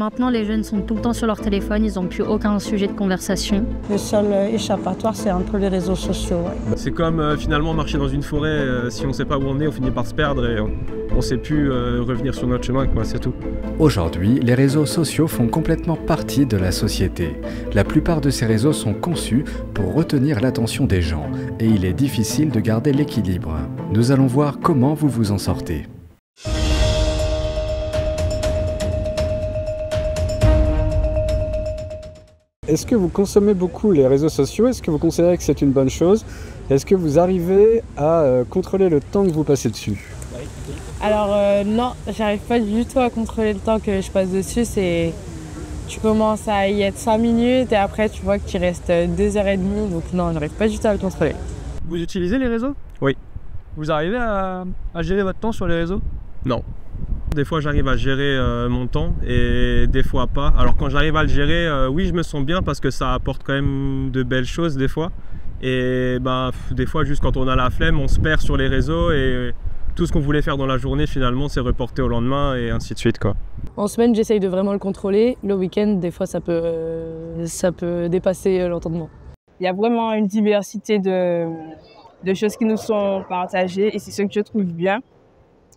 Maintenant, les jeunes sont tout le temps sur leur téléphone, ils n'ont plus aucun sujet de conversation. Le seul échappatoire, c'est un peu les réseaux sociaux. Ouais. C'est comme finalement marcher dans une forêt, si on ne sait pas où on est, on finit par se perdre et on ne sait plus revenir sur notre chemin, c'est tout. Aujourd'hui, les réseaux sociaux font complètement partie de la société. La plupart de ces réseaux sont conçus pour retenir l'attention des gens et il est difficile de garder l'équilibre. Nous allons voir comment vous vous en sortez. Est-ce que vous consommez beaucoup les réseaux sociaux? Est-ce que vous considérez que c'est une bonne chose? Est-ce que vous arrivez à contrôler le temps que vous passez dessus? Alors non, j'arrive pas du tout à contrôler le temps que je passe dessus. Tu commences à y être 5 minutes et après tu vois que tu restes 2h30. Donc non, j'arrive pas du tout à le contrôler. Vous utilisez les réseaux? Oui. Vous arrivez à gérer votre temps sur les réseaux? Non. Des fois j'arrive à gérer mon temps et des fois pas. Alors quand j'arrive à le gérer, oui je me sens bien parce que ça apporte quand même de belles choses des fois. Et des fois juste quand on a la flemme, on se perd sur les réseaux et tout ce qu'on voulait faire dans la journée finalement c'est reporté au lendemain et ainsi de suite quoi. En semaine j'essaye de vraiment le contrôler. Le week-end des fois ça peut dépasser l'entendement. Il y a vraiment une diversité de choses qui nous sont partagées et c'est ce que je trouve bien.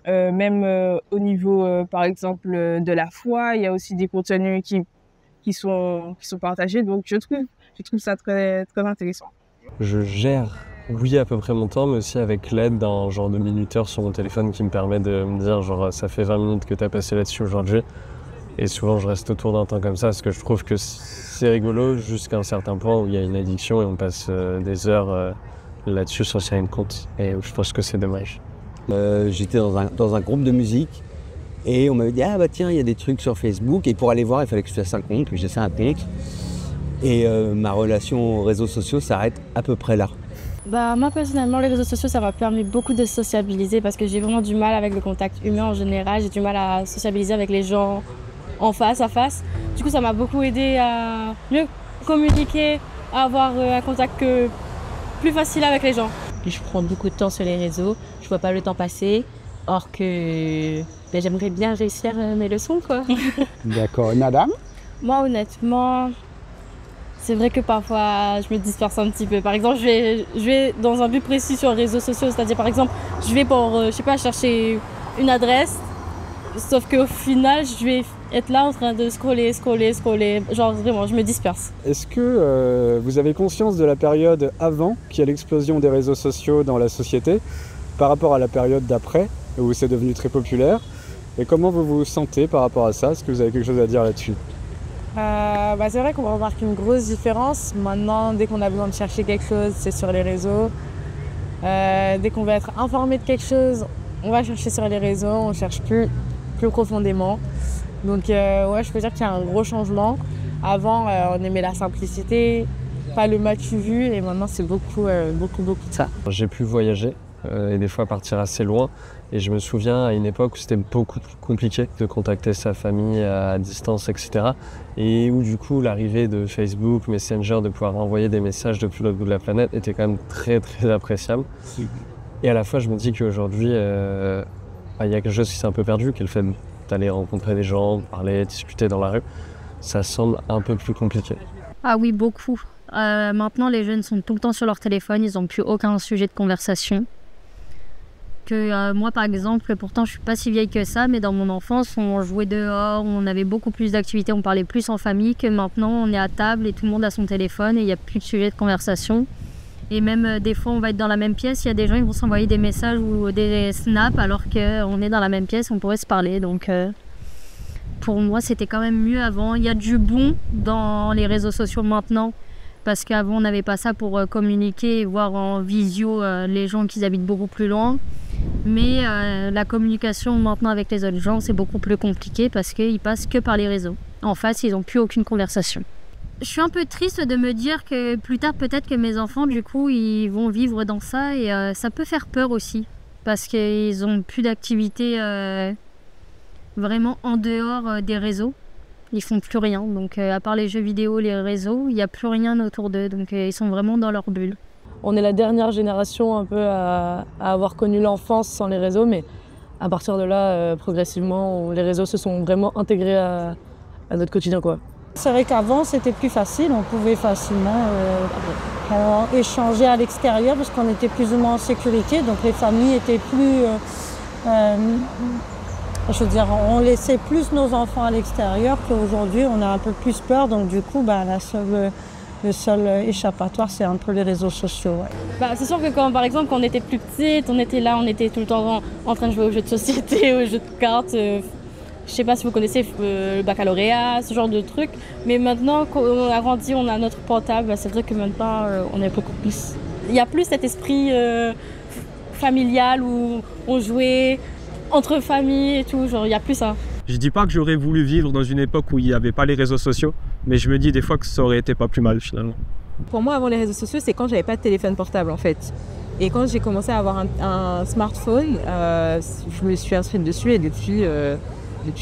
Même au niveau, par exemple, de la foi, il y a aussi des contenus qui sont partagés. Donc, je trouve ça très, très intéressant. Je gère, oui, à peu près mon temps, mais aussi avec l'aide d'un genre de minuteur sur mon téléphone qui me permet de me dire, genre, ça fait 20 minutes que tu as passé là-dessus aujourd'hui. Et souvent, je reste autour d'un temps comme ça parce que je trouve que c'est rigolo jusqu'à un certain point où il y a une addiction et on passe des heures là-dessus sans s'y rendre compte. Et je pense que c'est dommage. J'étais dans un groupe de musique et on m'avait dit ah bah tiens il y a des trucs sur Facebook et pour aller voir il fallait que je fasse un compte, que j'essaie un compte et ma relation aux réseaux sociaux s'arrête à peu près là. Moi personnellement les réseaux sociaux ça m'a permis beaucoup de sociabiliser parce que j'ai vraiment du mal avec le contact humain en général, j'ai du mal à sociabiliser avec les gens en face à face. Du coup ça m'a beaucoup aidé à mieux communiquer, à avoir un contact plus facile avec les gens. Je prends beaucoup de temps sur les réseaux, je vois pas le temps passer, or que j'aimerais bien réussir mes leçons quoi. D'accord, madame? Moi honnêtement, c'est vrai que parfois je me disperse un petit peu. Par exemple, je vais dans un but précis sur les réseaux sociaux, c'est-à-dire par exemple, je vais pour, chercher une adresse, sauf qu'au final, je vais être là en train de scroller, genre vraiment, je me disperse. Est-ce que vous avez conscience de la période avant qu'il y ait l'explosion des réseaux sociaux dans la société par rapport à la période d'après, où c'est devenu très populaire? Et comment vous vous sentez par rapport à ça? Est-ce que vous avez quelque chose à dire là-dessus? C'est vrai qu'on remarque une grosse différence. Maintenant, dès qu'on a besoin de chercher quelque chose, c'est sur les réseaux. Dès qu'on veut être informé de quelque chose, on va chercher sur les réseaux, on cherche plus profondément. Donc je peux dire qu'il y a un gros changement. Avant, on aimait la simplicité, pas le match vu, et maintenant c'est beaucoup de ça. J'ai pu voyager et des fois partir assez loin. Et je me souviens à une époque où c'était beaucoup plus compliqué de contacter sa famille à distance, etc. Et où du coup l'arrivée de Facebook, Messenger, de pouvoir envoyer des messages depuis l'autre bout de la planète était quand même très très appréciable. Et à la fois je me dis qu'aujourd'hui, il y a quelque chose qui s'est un peu perdu, qui est le fait d'aller rencontrer des gens, parler, discuter dans la rue. Ça semble un peu plus compliqué. Ah oui, beaucoup. Maintenant, les jeunes sont tout le temps sur leur téléphone, ils n'ont plus aucun sujet de conversation. Moi, par exemple, pourtant, je ne suis pas si vieille que ça, mais dans mon enfance, on jouait dehors, on avait beaucoup plus d'activités, on parlait plus en famille que maintenant, on est à table et tout le monde a son téléphone et il n'y a plus de sujet de conversation. Et même des fois, on va être dans la même pièce, il y a des gens qui vont s'envoyer des messages ou des snaps alors qu'on est dans la même pièce, on pourrait se parler. Donc, pour moi, c'était quand même mieux avant. Il y a du bon dans les réseaux sociaux maintenant, parce qu'avant, on n'avait pas ça pour communiquer et voir en visio les gens qui habitent beaucoup plus loin. Mais la communication maintenant avec les autres gens, c'est beaucoup plus compliqué parce qu'ils passent que par les réseaux. En face, ils n'ont plus aucune conversation. Je suis un peu triste de me dire que plus tard, peut-être que mes enfants, du coup, ils vont vivre dans ça et ça peut faire peur aussi. Parce qu'ils n'ont plus d'activité vraiment en dehors des réseaux. Ils font plus rien. Donc, à part les jeux vidéo, les réseaux, il n'y a plus rien autour d'eux. Donc, ils sont vraiment dans leur bulle. On est la dernière génération un peu à avoir connu l'enfance sans les réseaux, mais à partir de là, progressivement, les réseaux se sont vraiment intégrés à notre quotidien, quoi. C'est vrai qu'avant, c'était plus facile. On pouvait facilement échanger à l'extérieur parce qu'on était plus ou moins en sécurité. Donc les familles étaient plus... je veux dire, on laissait plus nos enfants à l'extérieur qu'aujourd'hui. On a un peu plus peur. Donc du coup, le seul échappatoire, c'est un peu les réseaux sociaux. Ouais. C'est sûr que par exemple, quand on était plus petite, on était tout le temps en train de jouer aux jeux de société, aux jeux de cartes. Je sais pas si vous connaissez le baccalauréat, ce genre de trucs. Mais maintenant, quand on a grandi, on a notre portable. C'est vrai que maintenant, on est beaucoup plus... Il n'y a plus cet esprit familial où on jouait entre familles et tout. Genre, il n'y a plus ça. Je dis pas que j'aurais voulu vivre dans une époque où il n'y avait pas les réseaux sociaux, mais je me dis des fois que ça aurait été pas plus mal finalement. Pour moi, avant les réseaux sociaux, c'est quand j'avais pas de téléphone portable en fait. Et quand j'ai commencé à avoir un smartphone, je me suis inscrite dessus et depuis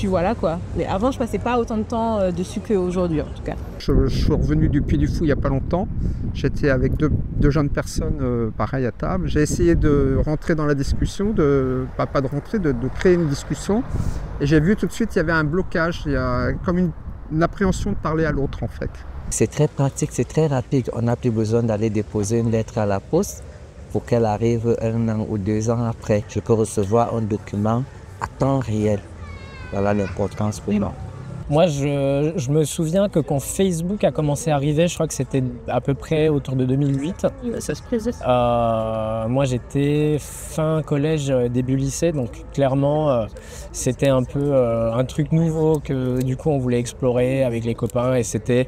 voilà quoi. Mais avant, je passais pas autant de temps dessus qu'aujourd'hui en tout cas. Je suis revenu du Puy du Fou il n'y a pas longtemps. J'étais avec deux jeunes personnes pareil à table. J'ai essayé de rentrer dans la discussion, de créer une discussion. Et j'ai vu tout de suite qu'il y avait un blocage, il y a comme une appréhension de parler à l'autre en fait. C'est très pratique, c'est très rapide. On n'a plus besoin d'aller déposer une lettre à la poste pour qu'elle arrive 1 an ou 2 ans après. Je peux recevoir un document à temps réel. Voilà l'importance pour moi. Moi, je me souviens que quand Facebook a commencé à arriver, je crois que c'était à peu près autour de 2008. Ça se présente. Moi, j'étais fin collège, début lycée, donc clairement, c'était un peu un truc nouveau que du coup on voulait explorer avec les copains. Et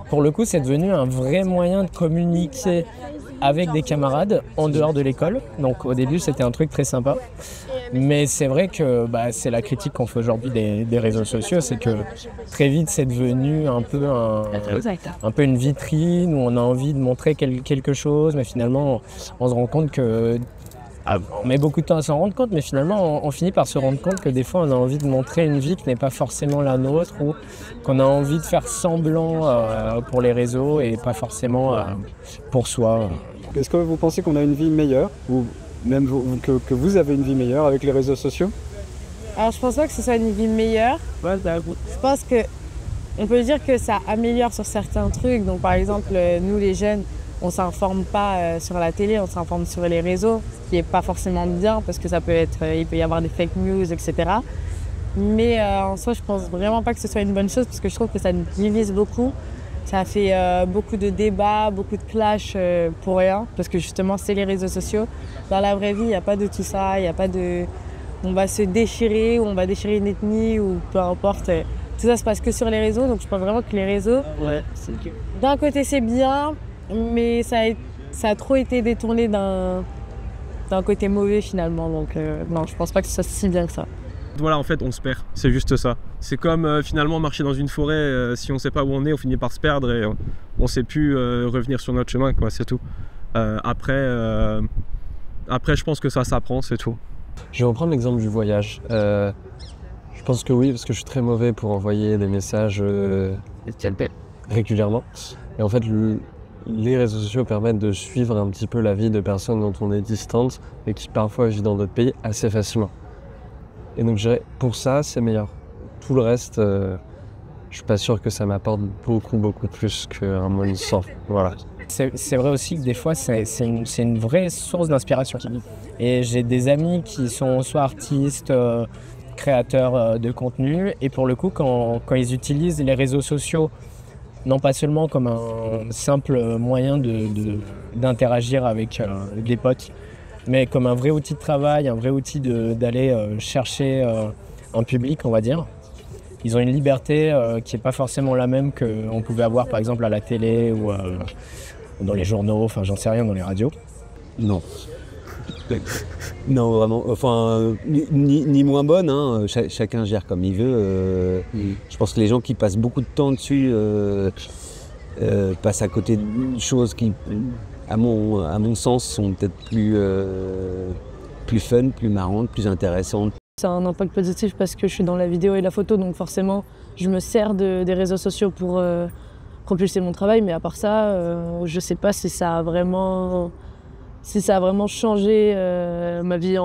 pour le coup, c'est devenu un vrai moyen de communiquer avec des camarades en dehors de l'école. Donc au début, c'était un truc très sympa. Mais c'est vrai que c'est la critique qu'on fait aujourd'hui des réseaux sociaux, c'est que très vite c'est devenu un peu une vitrine où on a envie de montrer quelque chose, mais finalement on se rend compte que... On met beaucoup de temps à s'en rendre compte, mais finalement on finit par se rendre compte que des fois on a envie de montrer une vie qui n'est pas forcément la nôtre ou qu'on a envie de faire semblant pour les réseaux et pas forcément pour soi. Est-ce que vous pensez qu'on a une vie meilleure ou même que vous avez une vie meilleure avec les réseaux sociaux? Alors je pense pas que ce soit une vie meilleure. Ouais, je pense que on peut dire que ça améliore sur certains trucs. Donc par exemple, nous les jeunes, on s'informe pas sur la télé, on s'informe sur les réseaux, ce qui est pas forcément bien parce que il peut y avoir des fake news, etc. Mais en soi, je pense vraiment pas que ce soit une bonne chose parce que je trouve que ça nous divise beaucoup. Ça fait beaucoup de débats, beaucoup de clashs pour rien, parce que justement, c'est les réseaux sociaux. Dans la vraie vie, il n'y a pas de tout ça, il n'y a pas de... On va se déchirer, ou on va déchirer une ethnie, ou peu importe. Tout ça se passe que sur les réseaux, donc je pense vraiment que les réseaux... Ouais, d'un côté, c'est bien, mais ça a trop été détourné d'un côté mauvais, finalement. Donc non, je pense pas que ce soit si bien que ça. Voilà, en fait, on se perd, c'est juste ça. C'est comme finalement marcher dans une forêt, si on ne sait pas où on est, on finit par se perdre et on ne sait plus revenir sur notre chemin, quoi, c'est tout. Après, je pense que ça s'apprend, c'est tout. Je vais reprendre l'exemple du voyage. Je pense que oui, parce que je suis très mauvais pour envoyer des messages régulièrement. Et en fait, les réseaux sociaux permettent de suivre un petit peu la vie de personnes dont on est distante et qui parfois vivent dans d'autres pays assez facilement. Et donc pour ça, c'est meilleur. Tout le reste, je suis pas sûr que ça m'apporte beaucoup plus qu'un mot sans. Voilà. C'est vrai aussi que des fois, c'est une vraie source d'inspiration. Et j'ai des amis qui sont soit artistes, créateurs de contenu, et pour le coup, quand ils utilisent les réseaux sociaux, non pas seulement comme un simple moyen d'interagir avec des potes, mais comme un vrai outil de travail, un vrai outil d'aller chercher un public, on va dire. Ils ont une liberté qui n'est pas forcément la même qu'on pouvait avoir par exemple à la télé ou dans les journaux, enfin j'en sais rien, dans les radios. Non. Non, vraiment, enfin, ni moins bonne, hein. Chacun gère comme il veut. Je pense que les gens qui passent beaucoup de temps dessus passent à côté de choses qui... à mon sens, sont peut-être plus fun, plus marrantes, plus intéressantes. Ça a un impact positif parce que je suis dans la vidéo et la photo, donc forcément, je me sers des réseaux sociaux pour propulser mon travail. Mais à part ça, je ne sais pas si ça a vraiment changé ma vie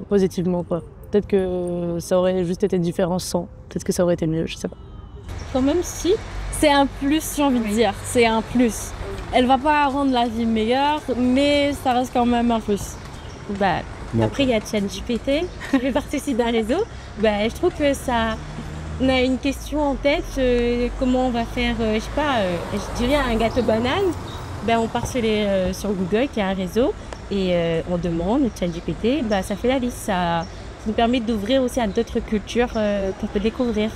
positivement, quoi. Peut-être que ça aurait juste été différent sans. Peut-être que ça aurait été mieux, je ne sais pas. Quand même, si. C'est un plus, j'ai envie de dire. C'est un plus. Elle va pas rendre la vie meilleure, mais ça reste quand même un plus. Bah, après, il y a ChatGPT, qui fait partie aussi d'un réseau. Bah, je trouve que ça... On a une question en tête, comment on va faire, je sais pas, je dirais un gâteau banane. Ben, on part sur Google, qui est un réseau, et on demande, ChatGPT, ben, ça fait la liste. Ça nous permet d'ouvrir aussi à d'autres cultures qu'on peut découvrir.